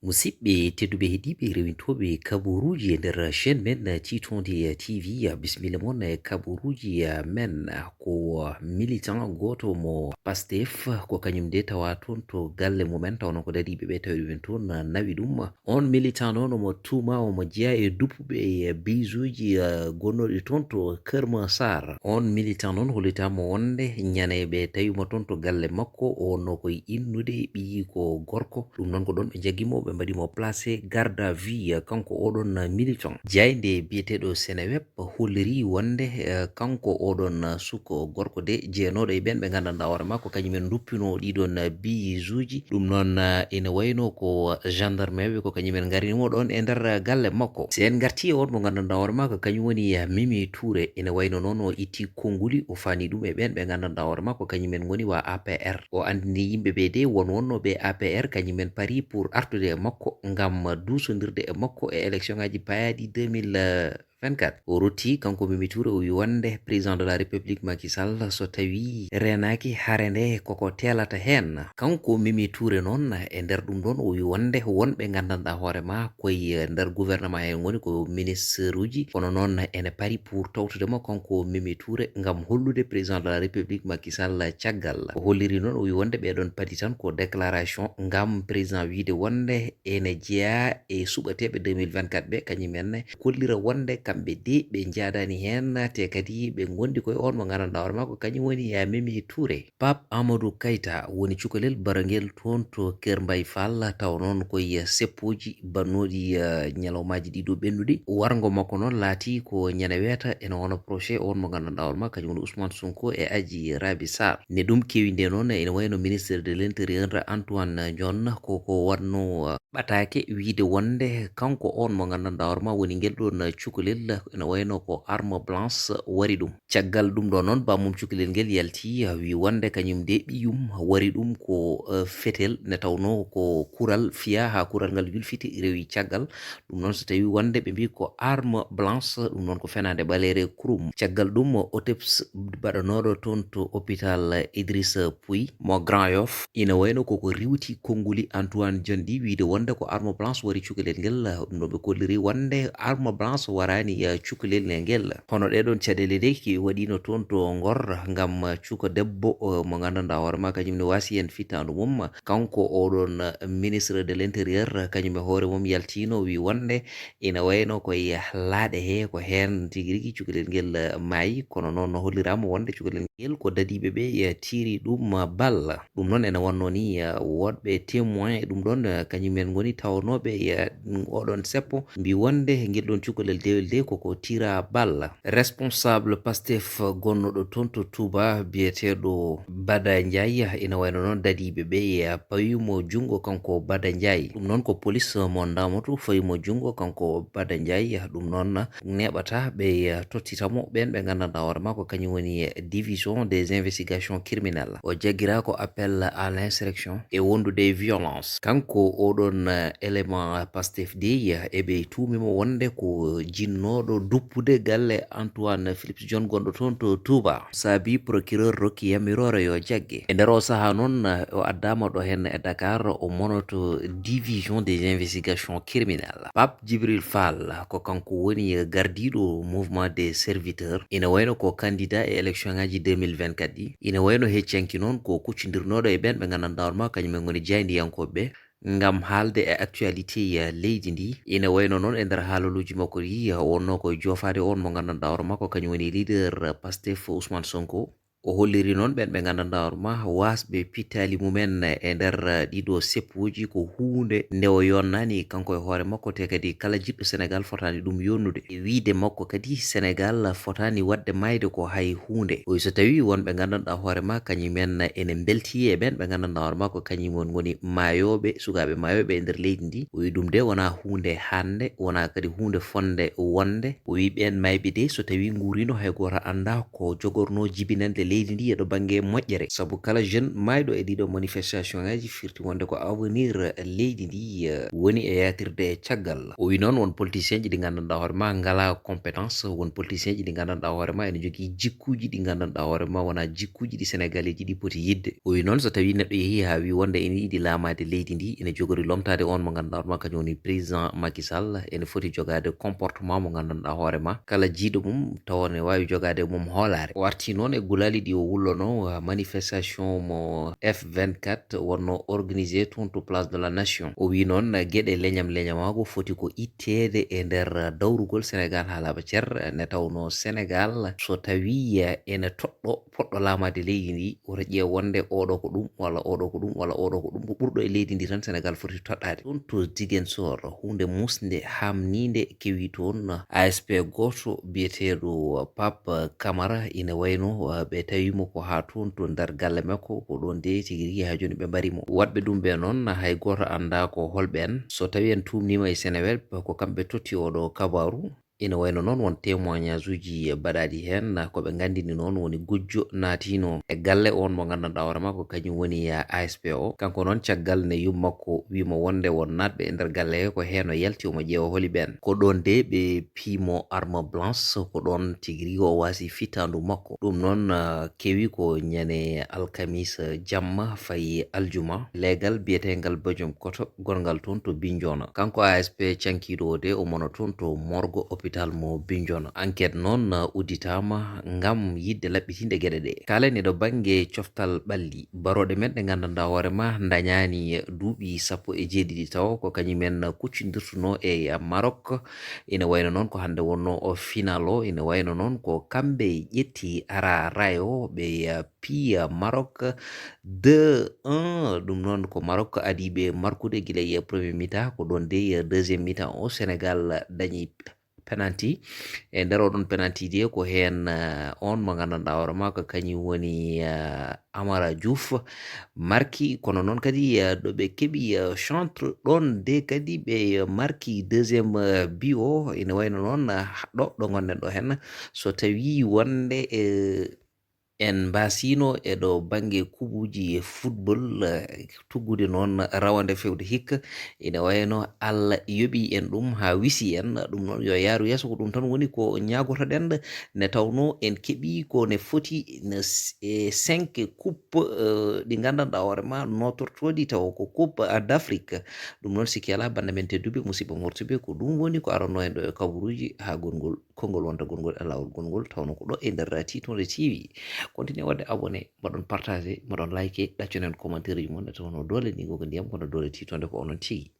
musidɓe tedduɓe heeɗiɓe rewintoɓe kabaruji e nder chaine men T20 TV. Bisimilla mon kabaruji men ko militant goto mo Pastef ko kañum de tawa toon to galle mumen tawno ko dadiɓe ɓe tawi ɗumen toon nawi ɗum. On militant noon omo tuma omo jeeya e duppuɓe bisuji gonnoɗe toon to Keur Massar. On militant noon hollitama wonde ñaneɓe tawimo toon to galle makko o wonno koye innude ɓiyi ko gorko. Ɗum noon ko ɗon ɓe jaggimo ɓe mbaɗimo placé garde à vue kanko oɗon militant. Jayde biyeteɗo Seneweb holliri wonde kanko oɗon suko gorko de jeenoɗo e ɓen ɓe gandanɗa hoore makko kañumen duppino ɗiɗon bisuji. Ɗum noon ene wayno ko gendarme ɓe ko kañumen garinimo ɗon e nder galle makko. Si en garti e on mo gandanɗa hoore makko kañum woni Mimi Touré. Ene wayno noon o itti konnguli o fani ɗum e ɓen ɓe gandanɗa hoore makko kañumen goni wa APR. O andini yimɓeɓe de won wonnoɓe APR kañumen pari pour artude e makko ngam dusodirde e makko e élection ngaji payaɗi 2024. O rotti kanko Mimi Touré o wi wonde président de la république Macky Sall so tawi renaki harende koko telata hen. Kanko Mimi Touré noon e nder ɗum ɗon o wi wonde wonɓe gandanɗa hoorema koye nder gouvernement hen goni ko ministre uji kono noon ene pari pour tawtudemo kanko Mimi Touré ngam hollude président de la république Macky Sall caggal. O holliri noon o wi wonde ɓeɗon padi tan ko déclaration ngam président wiide wonde ene jeeya e suɓateɓe 2024 ɓe kañumen kollira wonde kamɓe de ɓe jaadani hen te kadi ɓe gondi koye on mo gandanɗa hoore makko kañum woni Mimi Touré. Pape Amadou Keita woni cukalel barangel toon to Keur Mbaye Fall taw noon koye seppoji bannoɗi ñalawmaji ɗiɗo ɓennuɗi. Wargo makko noon laati ko ñane weeta ene wona projet on mo gandanɗa hoore makko kañum woni Ousmane Sonko e Adji Raby Sarr. Ne ɗum kewi nde noon ene wayno ministre de l'intérieur Antoine Diome koko wanno ɓatake wiide wonde kanko on mo gandanɗa hoore ma woni ngel ɗon cukalel ene wayno ko arme blanche wari ɗum. Caggal ɗum ɗo noon bamum cukalel ngel yalti wi wonde kañum de ɓiyum wari ɗum ko fetel ne tawno ko kural fiya ha kural ngal yulfiti rewi caggal. Ɗum noon so tawi wonde ɓe mbi ko arme blanche ɗum noon ko fenade ɓalere kurum. Caggal ɗum OTEPS baɗanoɗo toon to hôpital Idrissa Pouye mo Grand Yoff ina wayno koko riwti konnguli Antoine Diome ɗi wiide wonde ko arme blanche wari cukalel ngel. Ɗum ɗo ɓe kolliri wonde arme blanche warani cukalel ngel. Hono ɗeɗon caɗele de ki waɗino toon to Ngor ngam cuka debbo mo gandanɗa hoore ma kañum ne wasi hen fittandu mum. Kanko oɗon ministre de l'intérieur kañum e hoore mum yaltino wi wonde ina wayno koye laaɗe he ko hen tigui rigui cukalel ngel maayi kono noon hollirama wonde cukalel ngel ko dadiɓe ɓe tiri ɗum balla. Ɗum noon ene wanno ni woɗɓe témoin e ɗum ɗon kañumen goni tawnoɓe oɗon seppo mbi wonde ngel ɗon cukalel dewel de koko tira balla. Responsable Pastef gonnoɗo toon to Touba biyeteɗo Bada Ndiaye ina wayno noon dadiɓe ɓe pawimo jungo kanko Bada Ndiaye. Ɗum noon ko police mo Ndamotou fawimo jungo kanko Bada Ndiaye. Ɗum noon neɓata ɓe tottitamo ɓen ɓe gandanɗa hoore makko kañum woni division des investigations criminelles. O jaggira ko appel à l'insurrection e wondude violence. Kanko oɗon élément Pastef de eɓe tumimo wonde ko jinnoɗo duppude galle Antoine Philippe Diome gonɗo toon to Touba. Saabi procureur rokki yamirore yo jagge. E nder o saaha noon o addama ɗo hen e Dakar o monoto division des investigations criminelles. Pape Djibril Fall ko kanko woni gardiɗo mouvement des serviteurs. Ina wayno ko candidat e élection ngaji 2024 ɗi. Ina wayno heccanki noon ko kuccodirnoɗo e ɓen ɓe gandanɗa hoore ma kañumen goni jaydiyankoɓe ngam haalde e actualité leydi ndi. Ina wayno noon e nder haalaluji makko ɗi wonno koye jofade on mo gandanɗa hoore makko kañum woni leader Pastef Ousmane Sonko. O holliri noon ɓen ɓe gandanɗa hoore ma wasɓe pittali mumen e nder ɗiɗo seppuji ko hunde nde o yonnani kanko e hoore makko te kadi kala jiɗɗo Sénégal fotani ɗum yonnude. Wiide makko kadi Sénégal fotani wadde mayde ko hay hunde. O so tawi wonɓe gandanɗa hoore ma kañumen ene belti e ɓen ɓe gandanɗa hoore makko kañum goni mayoɓe sukaɓe mayoɓe e nder leydi ndi. O wi ɗum de wona hunde hande wona kadi hunde fonde wonde. O wi ɓen mayɓe de so tawi gurino hay goto anda ko jogorno jibinande leydi ndi eɗo bange moƴƴere, sabu kala jeune mayɗo e ɗiɗo manifestation ngaji firti wonde ko avenir leydi ndi woni e yatirde e caggal. O wi noon won politicien ji ɗi gandanɗa hoore ma ngala compétence, won politicien ji ɗi gandanɗa hoore ma ene jogui jikkuji ɗi gandanɗa hoore ma wona jikkuji ɗi sénégalais ji ɗi poti yidde. O wi noon so tawi neɗɗo yeehi ha wi wonde ene yiɗi lamade leydi ndi, ene jogori lomtade on mo gandanɗa hoore ma kañum woni président Macky Sall, ene foti jogade comportement mo gandanɗa hoore ma kala jiiɗo mum tawa ne wawi jogade mum hoolare. O arti noon e gulali ɗi o wullono manifestation mo F24 wonno organisé toon to place de la nation. O wi noon gueɗe leñam foti ko ittede e nder dawrugol Sénégal ha laaɓa cer, ne tawno Sénégal so tawi ene poɗɗo lamade leydi ndi woto ƴeew wonde oɗo ko ɗum walla oɗo ko ɗum walla oɗo ko ɗum, ko ɓurɗo e leydi ndi tan Sénégal foti toɗɗade. ɗum to Ziguinchor hunde musde hamnide kewi toon. ASP goto biyeteɗo Pape Camara ina wayno ɓe tawimo ko ha toon to nder galle makko ko ɗon de tigui rigui ha joni ɓe mbarimo. Waɗɓe ɗum ɓe noon hay goto anda ko holɓen, so tawi en tumnima e Seneweb ko kamɓe totti oɗo kabaru. ina wayno noon won témoignage uji baɗaɗi hen koɓe gandini noon woni gujjo naatino e galle on mo gandanɗa hoore ma ko kañum woni ASP o. Kanko noon caggal ne yummakko wimo wonde won natɓe e nder galle he ko heno yalti omo ƴeewa holi ɓen, ko ɗon de ɓe piimo arme blanche, ko ɗon tigui rigui o wasi fittandu makko. ɗum noon kewi ko ñande alkamisa jamma fayi aljuma leegal biyetegal Bodiom koto gongal toon to Bignona. Kanko ASP cankiɗo o de o mona toon to morgo hôpital mo Bignona. Enquête noon udditama ngam yidde laɓɓitinde gueɗe ɗe. Kalen eɗo bangue coftal ɓalli baroɗe men ɗe gandanɗa hoore ma dañani duuɓi 17 taw ko kañumen kuccidirtuno e Maroc. ina wayno noon ko hande wonno o final o, ina wayno noon ko kamɓe ƴetti ara rayo ɓe piya Maroc 2-1. ɗum noon ko Maroc adiɓe markude guila e premier mi-temps, ko ɗon de deuxième mi-temps o Sénégal dañi penalty e nder oɗon penalty de ko hen on mo gandanɗa hoore ma ko kañum woni Amara Diouf marki, kono noon kadi ɗo ɓe keeɓi chantre ɗon de kadi ɓe marki deuxiéme but o. ina wayno noon ɗo gonɗen ɗo hen so tawi wonde en mbasino eɗo bangue kuɓuji football tuggude noon rawande fewde hikka, ina wayno Allah yoɓi en ɗum ha wisi en. ɗum noon yo yaaru yeeso ko ɗum tan woni ko ñagotoɗen, ne tawno en keeɓi ko ne foti ne 5 coupe ɗi gandanɗa hoore ma notortoɗi taw ko coupe d'Afrique. ɗum noon sikki ala bande men tedduɓe musidɓe mortuɓe ko ɗum woni ko aranno en ɗo e kabaruji ha gongol konngol wonta gongol e lawol gongol tawno ko ɗo e nder Titonde TV. Continue wadde abonné, moɗon partager, moɗon like, ɗaccunen commentaire ji mon e tawno dole ni gogo ndiyam kono dole Titonde ko onon tigi.